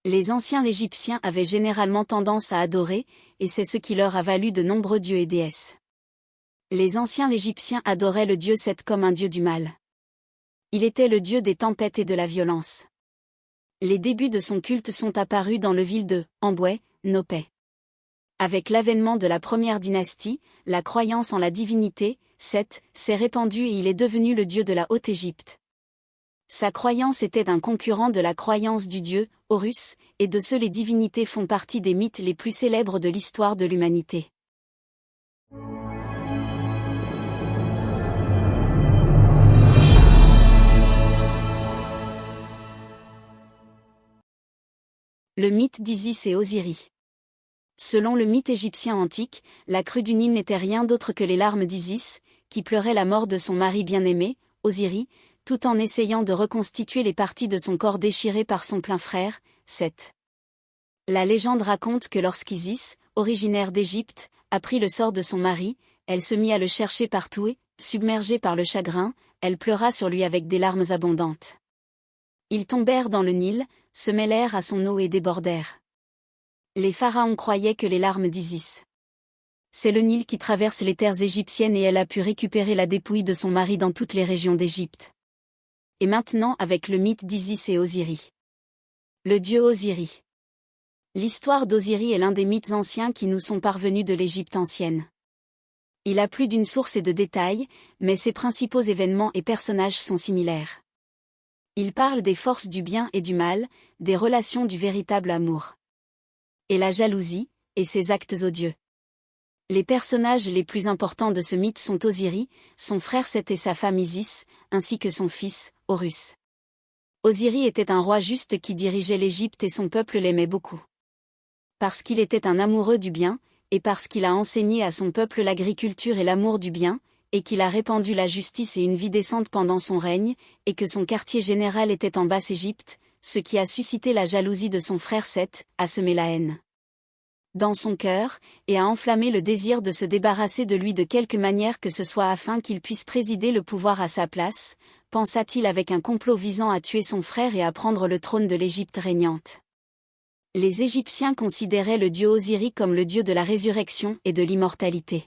Les anciens Égyptiens avaient généralement tendance à adorer, et c'est ce qui leur a valu de nombreux dieux et déesses. Les anciens Égyptiens adoraient le dieu Seth comme un dieu du mal. Il était le dieu des tempêtes et de la violence. Les débuts de son culte sont apparus dans le ville de Amboué, Nopé. Avec l'avènement de la première dynastie, la croyance en la divinité, Seth, s'est répandue et il est devenu le dieu de la Haute-Égypte. Sa croyance était un concurrent de la croyance du dieu, Horus, et de ce les divinités font partie des mythes les plus célèbres de l'histoire de l'humanité. Le mythe d'Isis et Osiris. Selon le mythe égyptien antique, la crue du Nil n'était rien d'autre que les larmes d'Isis, qui pleurait la mort de son mari bien-aimé, Osiris, tout en essayant de reconstituer les parties de son corps déchirées par son plein frère, Seth. La légende raconte que lorsqu'Isis, originaire d'Égypte, apprit le sort de son mari, elle se mit à le chercher partout et, submergée par le chagrin, elle pleura sur lui avec des larmes abondantes. Ils tombèrent dans le Nil, se mêlèrent à son eau et débordèrent. Les pharaons croyaient que les larmes d'Isis. C'est le Nil qui traverse les terres égyptiennes et elle a pu récupérer la dépouille de son mari dans toutes les régions d'Égypte. Et maintenant avec le mythe d'Isis et Osiris. Le dieu Osiris. L'histoire d'Osiris est l'un des mythes anciens qui nous sont parvenus de l'Égypte ancienne. Il a plus d'une source et de détails, mais ses principaux événements et personnages sont similaires. Il parle des forces du bien et du mal, des relations du véritable amour. Et la jalousie, et ses actes odieux. Les personnages les plus importants de ce mythe sont Osiris, son frère Seth et sa femme Isis, ainsi que son fils, Horus. Osiris était un roi juste qui dirigeait l'Égypte et son peuple l'aimait beaucoup. Parce qu'il était un amoureux du bien, et parce qu'il a enseigné à son peuple l'agriculture et l'amour du bien, et qu'il a répandu la justice et une vie décente pendant son règne, et que son quartier général était en Basse-Égypte, ce qui a suscité la jalousie de son frère Seth, a semé la haine dans son cœur, et a enflammé le désir de se débarrasser de lui de quelque manière que ce soit afin qu'il puisse présider le pouvoir à sa place, pensa-t-il avec un complot visant à tuer son frère et à prendre le trône de l'Égypte régnante. Les Égyptiens considéraient le dieu Osiris comme le dieu de la résurrection et de l'immortalité.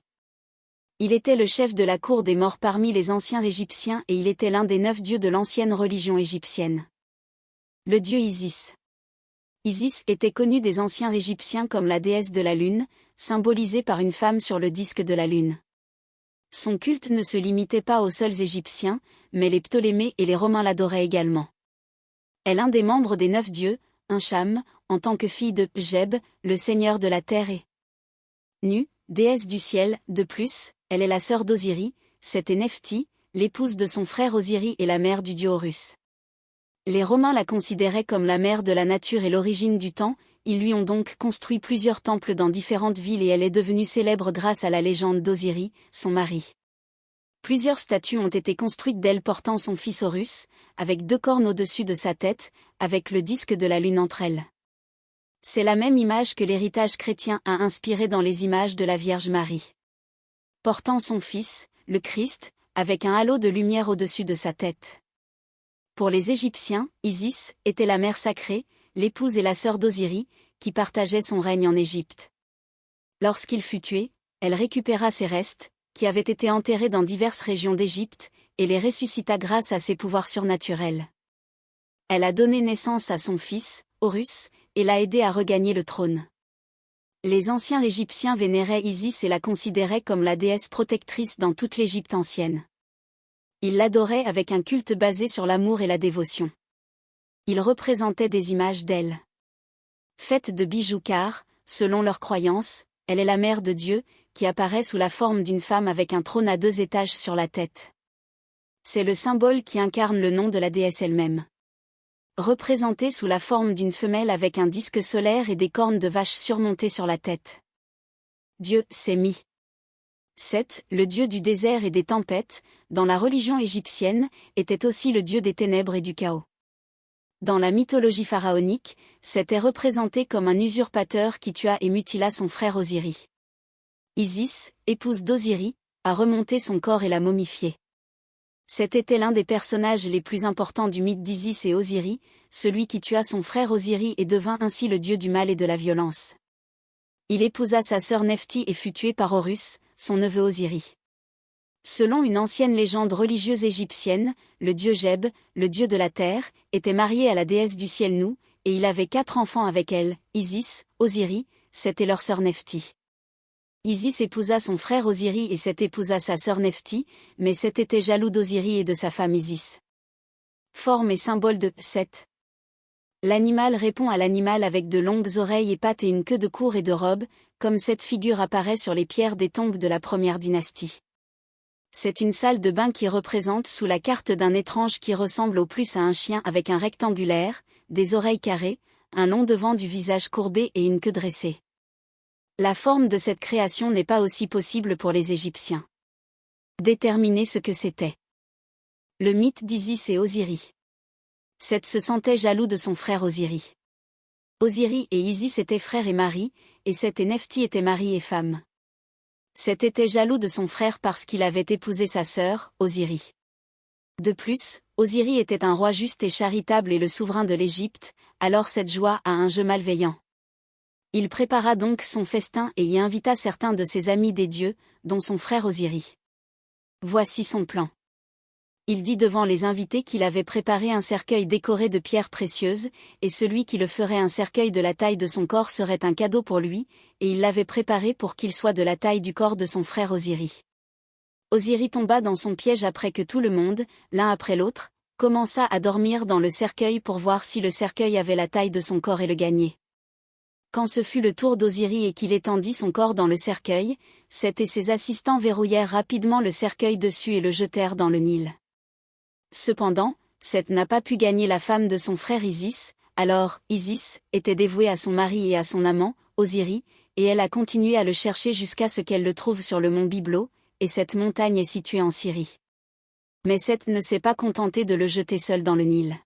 Il était le chef de la cour des morts parmi les anciens Égyptiens et il était l'un des 9 dieux de l'ancienne religion égyptienne. Le dieu Isis. Isis était connue des anciens Égyptiens comme la déesse de la lune, symbolisée par une femme sur le disque de la lune. Son culte ne se limitait pas aux seuls Égyptiens, mais les Ptolémées et les Romains l'adoraient également. Elle est un des membres des 9 dieux, Incham, en tant que fille de Geb, le seigneur de la terre et Nu, déesse du ciel. De plus, elle est la sœur d'Osiris, Seth et Nephti, l'épouse de son frère Osiris et la mère du dieu Horus. Les Romains la considéraient comme la mère de la nature et l'origine du temps, ils lui ont donc construit plusieurs temples dans différentes villes et elle est devenue célèbre grâce à la légende d'Osiris, son mari. Plusieurs statues ont été construites d'elle portant son fils Horus, avec 2 cornes au-dessus de sa tête, avec le disque de la lune entre elles. C'est la même image que l'héritage chrétien a inspiré dans les images de la Vierge Marie. Portant son fils, le Christ, avec un halo de lumière au-dessus de sa tête. Pour les Égyptiens, Isis était la mère sacrée, l'épouse et la sœur d'Osiris, qui partageait son règne en Égypte. Lorsqu'il fut tué, elle récupéra ses restes, qui avaient été enterrés dans diverses régions d'Égypte, et les ressuscita grâce à ses pouvoirs surnaturels. Elle a donné naissance à son fils, Horus, et l'a aidé à regagner le trône. Les anciens Égyptiens vénéraient Isis et la considéraient comme la déesse protectrice dans toute l'Égypte ancienne. Ils l'adoraient avec un culte basé sur l'amour et la dévotion. Ils représentaient des images d'elle. Faite de bijoux car, selon leur croyance, elle est la mère de Dieu, qui apparaît sous la forme d'une femme avec un trône à 2 étages sur la tête. C'est le symbole qui incarne le nom de la déesse elle-même. Représentée sous la forme d'une femelle avec un disque solaire et des cornes de vache surmontées sur la tête. Dieu s'est mis. Seth, le dieu du désert et des tempêtes, dans la religion égyptienne, était aussi le dieu des ténèbres et du chaos. Dans la mythologie pharaonique, Seth est représenté comme un usurpateur qui tua et mutila son frère Osiris. Isis, épouse d'Osiris, a remonté son corps et l'a momifié. Seth était l'un des personnages les plus importants du mythe d'Isis et Osiris, celui qui tua son frère Osiris et devint ainsi le dieu du mal et de la violence. Il épousa sa sœur Nephti et fut tué par Horus, son neveu Osiris. Selon une ancienne légende religieuse égyptienne, le dieu Geb, le dieu de la terre, était marié à la déesse du ciel Nou, et il avait 4 enfants avec elle, Isis, Osiris, Seth et leur sœur Nephti. Isis épousa son frère Osiris et Seth épousa sa sœur Nephti, mais Seth était jaloux d'Osiris et de sa femme Isis. Forme et symbole de Seth. L'animal répond à l'animal avec de longues oreilles et pattes et une queue de cour et de robe, comme cette figure apparaît sur les pierres des tombes de la première dynastie. C'est une salle de bain qui représente sous la carte d'un étrange qui ressemble au plus à un chien avec un rectangulaire, des oreilles carrées, un long devant du visage courbé et une queue dressée. La forme de cette création n'est pas aussi possible pour les Égyptiens. Déterminer ce que c'était. Le mythe d'Isis et Osiris. Seth se sentait jaloux de son frère Osiris. Osiris et Isis étaient frères et mari, et Seth et Nephti étaient mari et femme. Seth était jaloux de son frère parce qu'il avait épousé sa sœur, Osiris. De plus, Osiris était un roi juste et charitable et le souverain de l'Égypte, alors Seth joua à un jeu malveillant. Il prépara donc son festin et y invita certains de ses amis des dieux, dont son frère Osiris. Voici son plan. Il dit devant les invités qu'il avait préparé un cercueil décoré de pierres précieuses, et celui qui le ferait un cercueil de la taille de son corps serait un cadeau pour lui, et il l'avait préparé pour qu'il soit de la taille du corps de son frère Osiris. Osiris tomba dans son piège après que tout le monde, l'un après l'autre, commença à dormir dans le cercueil pour voir si le cercueil avait la taille de son corps et le gagner. Quand ce fut le tour d'Osiris et qu'il étendit son corps dans le cercueil, Seth et ses assistants verrouillèrent rapidement le cercueil dessus et le jetèrent dans le Nil. Cependant, Seth n'a pas pu gagner la femme de son frère Isis, alors Isis était dévouée à son mari et à son amant, Osiris, et elle a continué à le chercher jusqu'à ce qu'elle le trouve sur le mont Byblo, et cette montagne est située en Syrie. Mais Seth ne s'est pas contenté de le jeter seul dans le Nil.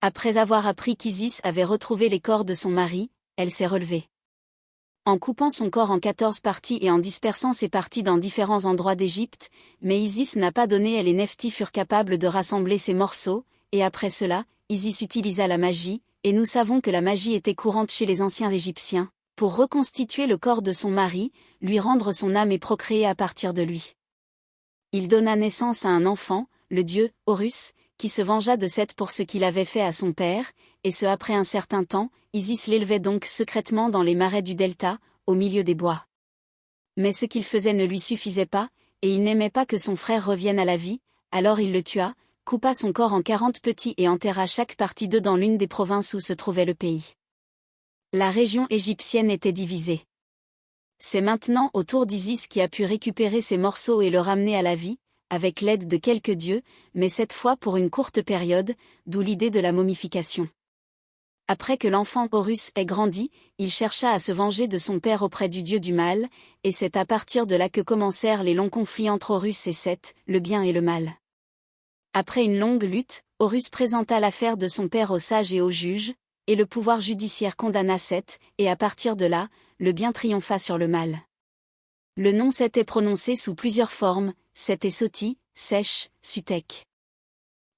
Après avoir appris qu'Isis avait retrouvé les corps de son mari, elle s'est relevée. En coupant son corps en 14 parties et en dispersant ses parties dans différents endroits d'Égypte, mais Isis n'a pas donné, elle et Nephti furent capables de rassembler ces morceaux, et après cela, Isis utilisa la magie, et nous savons que la magie était courante chez les anciens Égyptiens, pour reconstituer le corps de son mari, lui rendre son âme et procréer à partir de lui. Il donna naissance à un enfant, le dieu, Horus, qui se vengea de Seth pour ce qu'il avait fait à son père, et ce après un certain temps, Isis l'élevait donc secrètement dans les marais du delta, au milieu des bois. Mais ce qu'il faisait ne lui suffisait pas, et il n'aimait pas que son frère revienne à la vie, alors il le tua, coupa son corps en 40 petits et enterra chaque partie d'eux dans l'une des provinces où se trouvait le pays. La région égyptienne était divisée. C'est maintenant au tour d'Isis qui a pu récupérer ces morceaux et le ramener à la vie, avec l'aide de quelques dieux, mais cette fois pour une courte période, d'où l'idée de la momification. Après que l'enfant Horus ait grandi, il chercha à se venger de son père auprès du dieu du mal, et c'est à partir de là que commencèrent les longs conflits entre Horus et Seth, le bien et le mal. Après une longue lutte, Horus présenta l'affaire de son père aux sages et aux juges, et le pouvoir judiciaire condamna Seth, et à partir de là, le bien triompha sur le mal. Le nom Seth est prononcé sous plusieurs formes, Seth et Soti, Sesh, Sutek.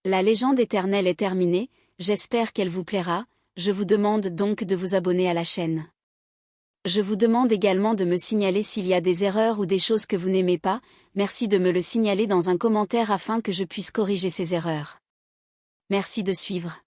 La légende éternelle est terminée, j'espère qu'elle vous plaira. Je vous demande donc de vous abonner à la chaîne. Je vous demande également de me signaler s'il y a des erreurs ou des choses que vous n'aimez pas, merci de me le signaler dans un commentaire afin que je puisse corriger ces erreurs. Merci de suivre.